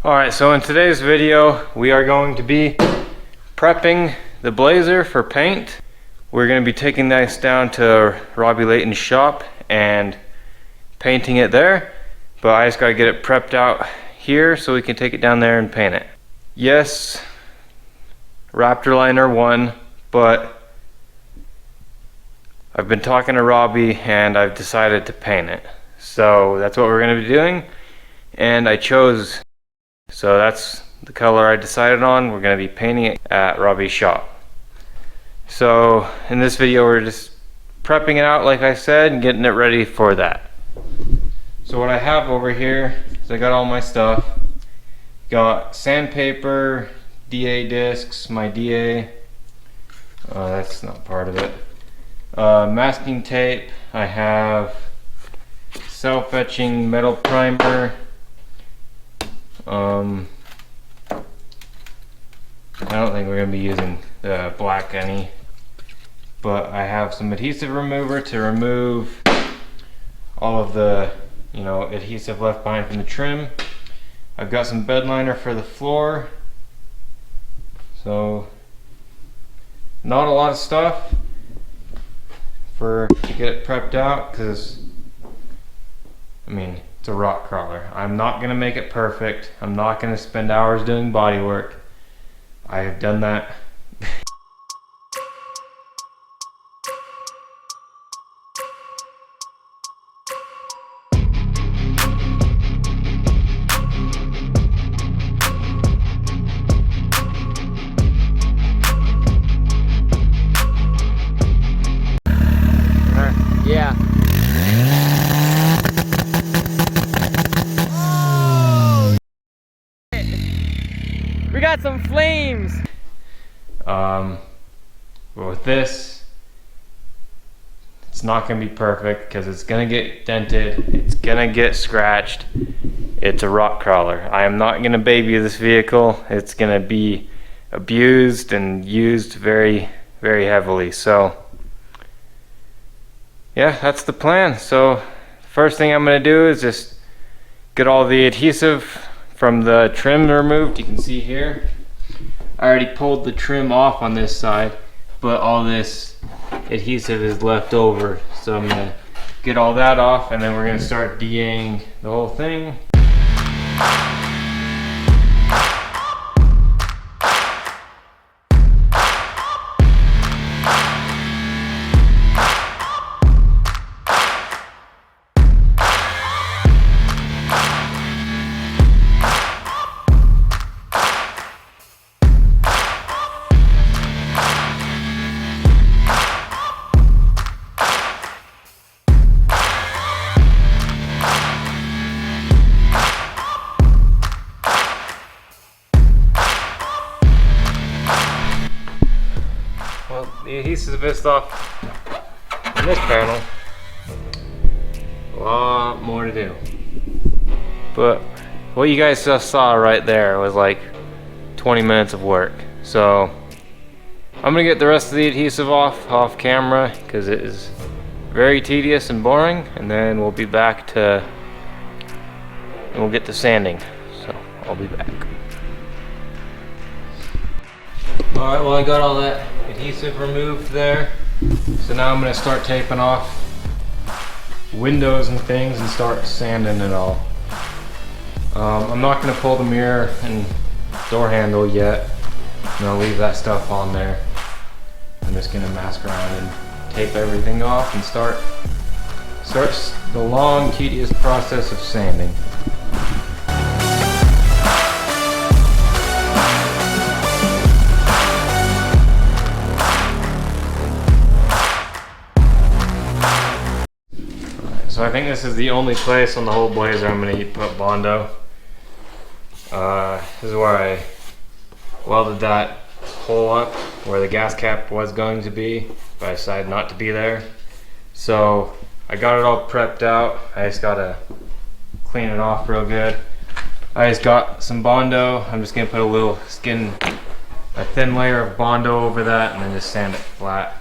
Alright, so in today's video we are going to be prepping the Blazer for paint. We're going to be taking this down to Robby Layton's shop and painting it there, but I just got to get it prepped out here so we can take it down there and paint it. Yes, Raptor Liner won, but I've been talking to Robby and I've decided to paint it. So that's what we're going to be doing, and I chose, so that's the color I decided on. We're going to be painting it at Robby's shop. So in this video we're just prepping it out like I said and getting it ready for that. So what I have over here is I got all my stuff. Got sandpaper, DA discs, my DA, that's not part of it. Masking tape, I have self-etching metal primer, I don't think we're going to be using the black any, but I have some adhesive remover to remove all of the adhesive left behind from the trim. I've got some bed liner for the floor, so not a lot of stuff to get it prepped out, because it's a rock crawler. I'm not going to make it perfect. I'm not going to spend hours doing body work. I have done that. Yeah. Oh, we got some flames. But with this, it's not going to be perfect because it's going to get dented, it's going to get scratched. It's a rock crawler. I am not going to baby this vehicle. It's going to be abused and used very, very heavily. So yeah, that's the plan. So first thing I'm going to do is just get all the adhesive from the trim removed. You can see here, I already pulled the trim off on this side, but all this adhesive is left over. So I'm going to get all that off, and then we're going to start DAing the whole thing. Well, the adhesive is off on this panel. A lot more to do. But what you guys just saw right there was like 20 minutes of work. So I'm gonna get the rest of the adhesive off camera because it is very tedious and boring, and then we'll be back and we'll get to sanding. So I'll be back. Alright, well I got all that adhesive removed there. So now I'm going to start taping off windows and things and start sanding it all. I'm not going to pull the mirror and door handle yet. I'm going to leave that stuff on there. I'm just going to mask around and tape everything off and start the long, tedious process of sanding. So I think this is the only place on the whole Blazer I'm going to put Bondo. This is where I welded that hole up where the gas cap was going to be, but I decided not to be there. So I got it all prepped out. I just got to clean it off real good. I just got some Bondo. I'm just going to put a thin layer of Bondo over that and then just sand it flat.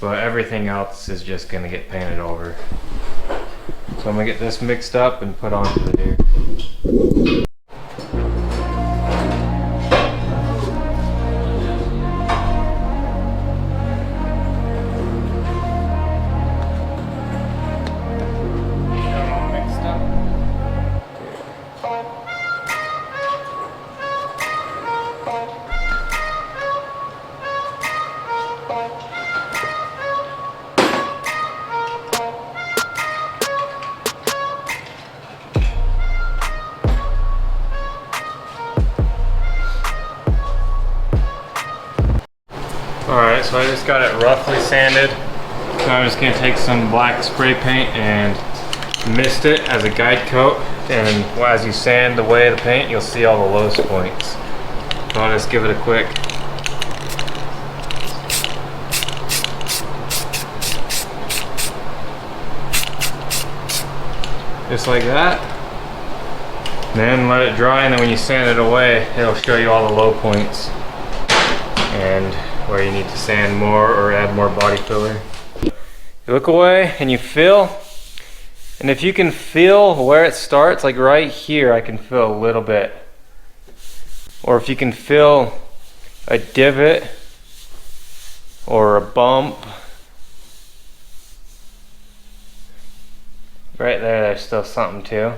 But everything else is just going to get painted over. So I'm going to get this mixed up and put onto the deer. Alright, so I just got it roughly sanded. So I'm just going to take some black spray paint and mist it as a guide coat. And as you sand away the paint, you'll see all the lowest points. So I'll just give it a quick. Just like that. And then let it dry, and then when you sand it away, it'll show you all the low points and where you need to sand more or add more body filler. You look away and you feel, and if you can feel where it starts, like right here, I can feel a little bit. Or if you can feel a divot or a bump, right there, there's still something too.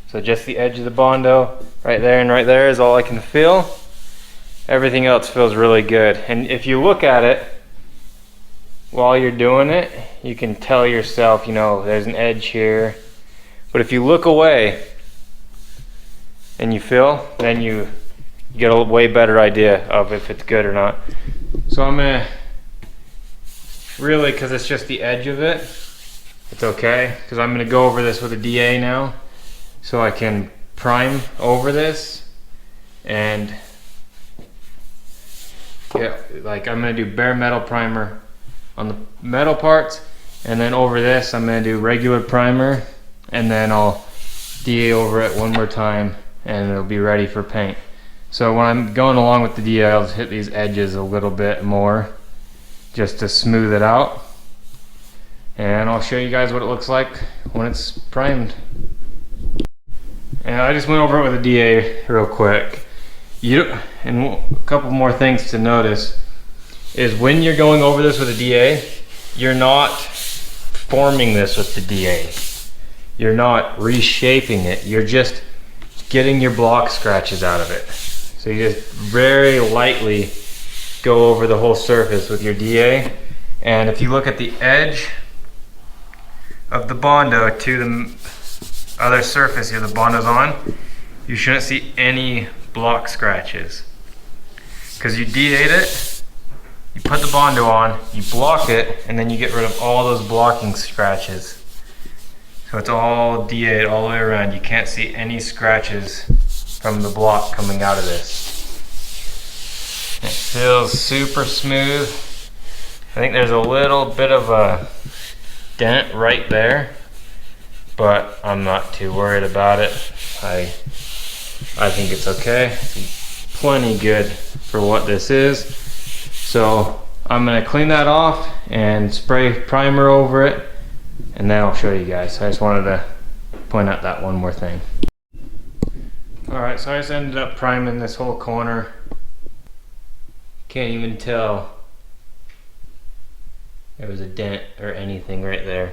So just the edge of the Bondo, right there and right there is all I can feel. Everything else feels really good. And if you look at it while you're doing it, you can tell yourself, you know, there's an edge here. But if you look away and you feel, then you get a way better idea of if it's good or not. So I'm gonna, really, because it's just the edge of it, it's okay, because I'm gonna go over this with a DA now, so I can prime over this, and yeah, like I'm gonna do bare metal primer on the metal parts, and then over this I'm gonna do regular primer, and then I'll DA over it one more time, and it'll be ready for paint. So when I'm going along with the DA, I'll just hit these edges a little bit more, just to smooth it out. And I'll show you guys what it looks like when it's primed. And I just went over it with a DA real quick. And a couple more things to notice is when you're going over this with a DA, you're not forming this with the DA. You're not reshaping it. You're just getting your block scratches out of it. So you just very lightly go over the whole surface with your DA. And if you look at the edge of the Bondo to the other surface here the Bondo's on, you shouldn't see any block scratches. Because you DA'd it, you put the Bondo on, you block it, and then you get rid of all those blocking scratches. So it's all DA'd all the way around. You can't see any scratches from the block coming out of this. It feels super smooth. I think there's a little bit of a dent right there, but I'm not too worried about it. I think it's okay. It's plenty good for what this is. So I'm gonna clean that off and spray primer over it, and then I'll show you guys. I just wanted to point out that one more thing. Alright, so I just ended up priming this whole corner. Can't even tell there was a dent or anything right there.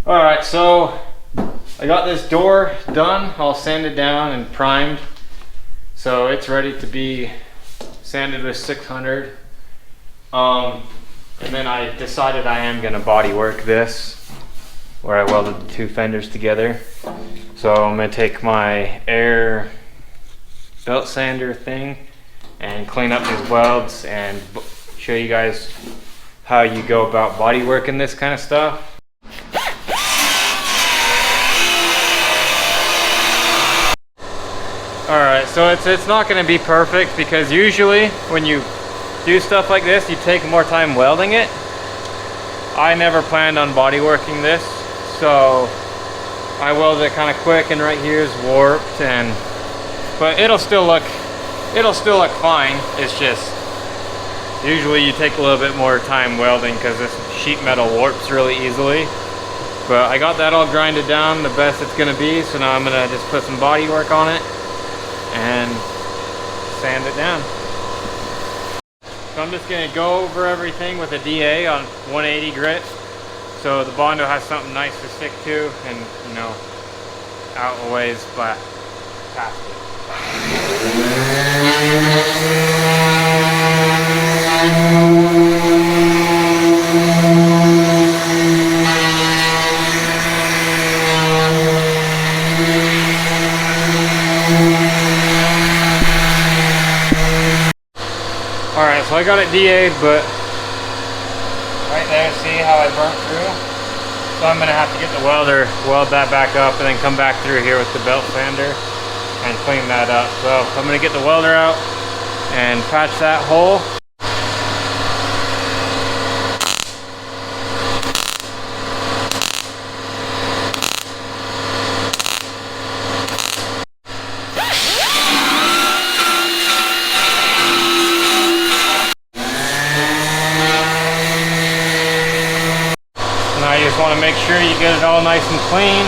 Alright, so I got this door done, all sanded down and primed. So it's ready to be sanded with 600. And then I decided I am gonna body work this, where I welded the two fenders together. So I'm gonna take my air belt sander thing and clean up these welds and show you guys how you go about body working this kind of stuff. Alright, so it's not going to be perfect, because usually when you do stuff like this, you take more time welding it. I never planned on body working this, so I welded it kind of quick, and right here is warped, but it'll still look fine. It's just usually you take a little bit more time welding because this sheet metal warps really easily. But I got that all grinded down the best it's going to be, so now I'm going to just put some body work on it and sand it down. So I'm just going to go over everything with a DA on 180 grit, so the Bondo has something nice to stick to and, you know, out a ways past it. so I got it DA'd, but right there, see how I burnt through? So I'm gonna have to get the welder, weld that back up, and then come back through here with the belt sander and clean that up. So I'm gonna get the welder out and patch that hole. Now you just want to make sure you get it all nice and clean.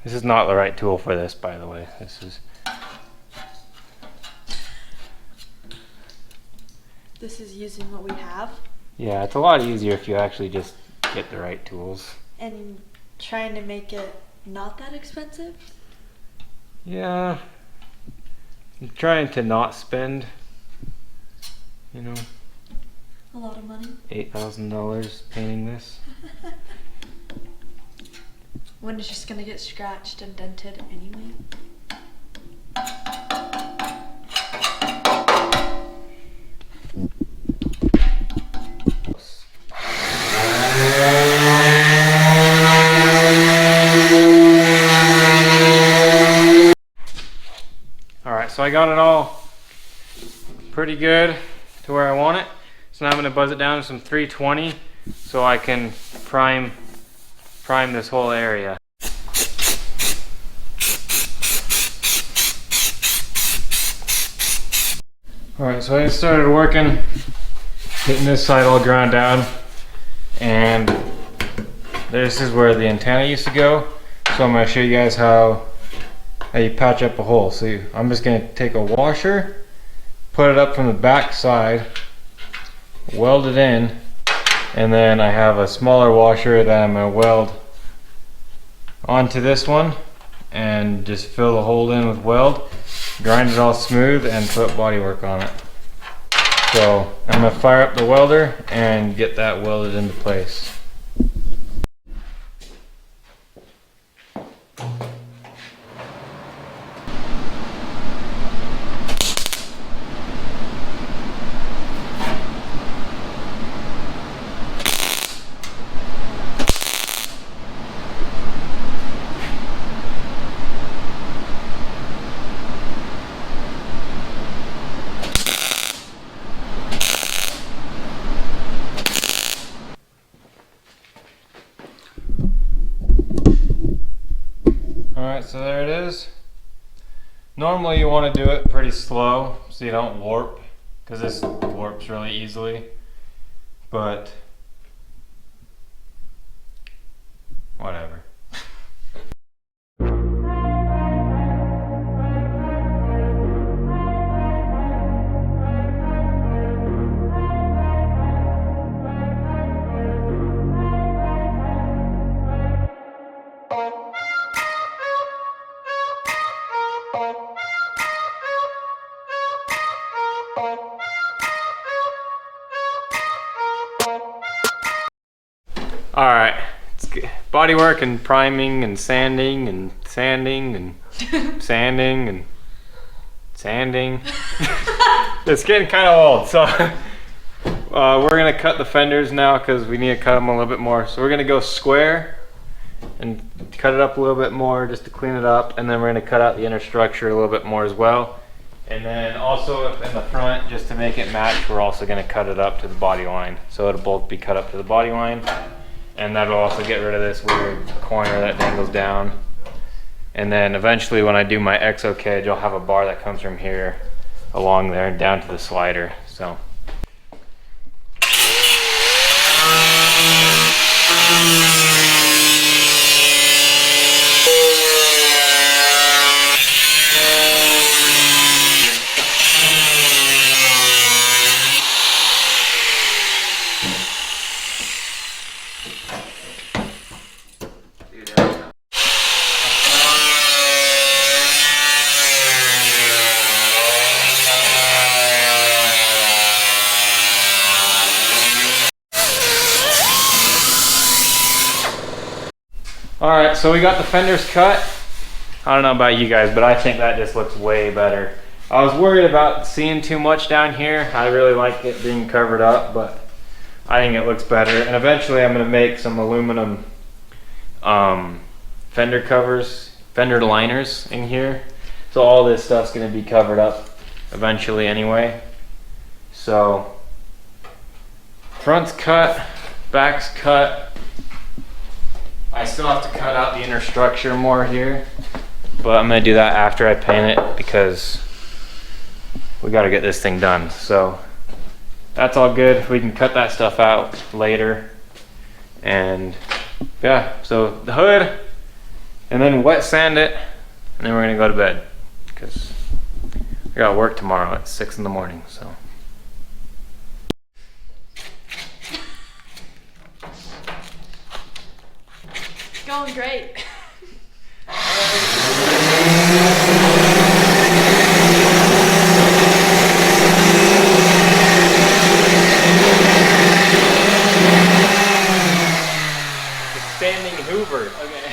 This is not the right tool for this, by the way. This is using what we have. Yeah, it's a lot easier if you actually just get the right tools. And trying to make it not that expensive? Yeah. I'm trying to not spend, you know, a lot of money. $8,000 painting this. When it's just gonna get scratched and dented anyway. Alright, so I got it all pretty good to where I want it. So now I'm going to buzz it down to some 320 so I can prime this whole area. Alright, so I started working, getting this side all ground down, and this is where the antenna used to go. So I'm going to show you guys how you patch up a hole. So I'm just going to take a washer, put it up from the back side, weld it in, and then I have a smaller washer that I'm going to weld onto this one and just fill the hole in with weld, grind it all smooth, and put bodywork on it. So I'm going to fire up the welder and get that welded into place. Alright, so there it is. Normally you want to do it pretty slow so you don't warp, because this warps really easily, but whatever. Alright, bodywork and priming and sanding and sanding and sanding and sanding. It's getting kind of old, so we're going to cut the fenders now because we need to cut them a little bit more. So we're going to go square and cut it up a little bit more just to clean it up, and then we're going to cut out the inner structure a little bit more as well. And then also in the front, just to make it match, we're also going to cut it up to the body line. So it'll both be cut up to the body line. And that'll also get rid of this weird corner that dangles down. And then eventually when I do my exo cage, I'll have a bar that comes from here along there and down to the slider. So. so we got the fenders cut. I don't know about you guys, but I think that just looks way better. I was worried about seeing too much down here. I really like it being covered up, but I think it looks better. And eventually I'm gonna make some aluminum fender covers, fender liners in here. So all this stuff's gonna be covered up eventually anyway. So front's cut, back's cut. I still have to cut out the inner structure more here, but I'm gonna do that after I paint it because we gotta get this thing done. So that's all good. We can cut that stuff out later. And yeah, so the hood, and then wet sand it, and then we're gonna go to bed because I gotta work tomorrow at 6 in the morning, so. Going great. Standing Hoover. Okay.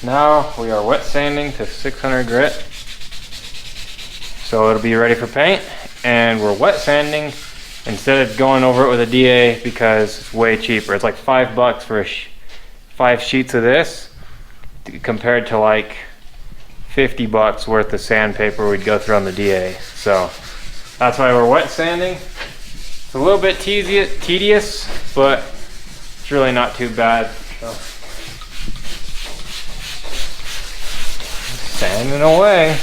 Now we are wet sanding to 600 grit. So it'll be ready for paint, and we're wet sanding instead of going over it with a DA because it's way cheaper. It's like $5 for 5 sheets of this compared to like $50 worth of sandpaper we'd go through on the DA. So that's why we're wet sanding. It's a little bit tedious, but it's really not too bad. So. Sanding away.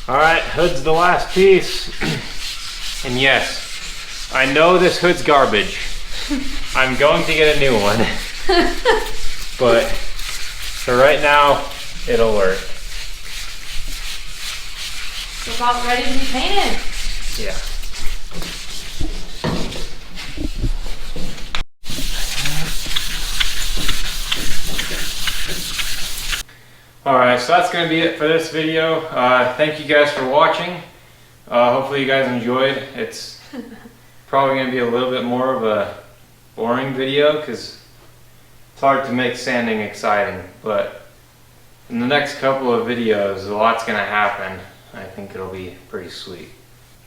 Alright, hood's the last piece. And yes, I know this hood's garbage. I'm going to get a new one. But for right now, it'll work. It's about ready to be painted. Yeah. Alright, so that's going to be it for this video. Thank you guys for watching. Hopefully you guys enjoyed. It's probably going to be a little bit more of a boring video because it's hard to make sanding exciting. But in the next couple of videos, a lot's going to happen. I think it'll be pretty sweet.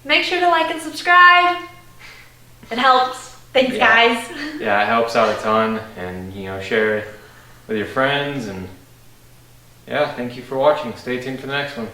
Make sure to like and subscribe. It helps. Thanks, guys. Yeah, it helps out a ton. And, you know, share it with your friends. And yeah, thank you for watching. Stay tuned for the next one.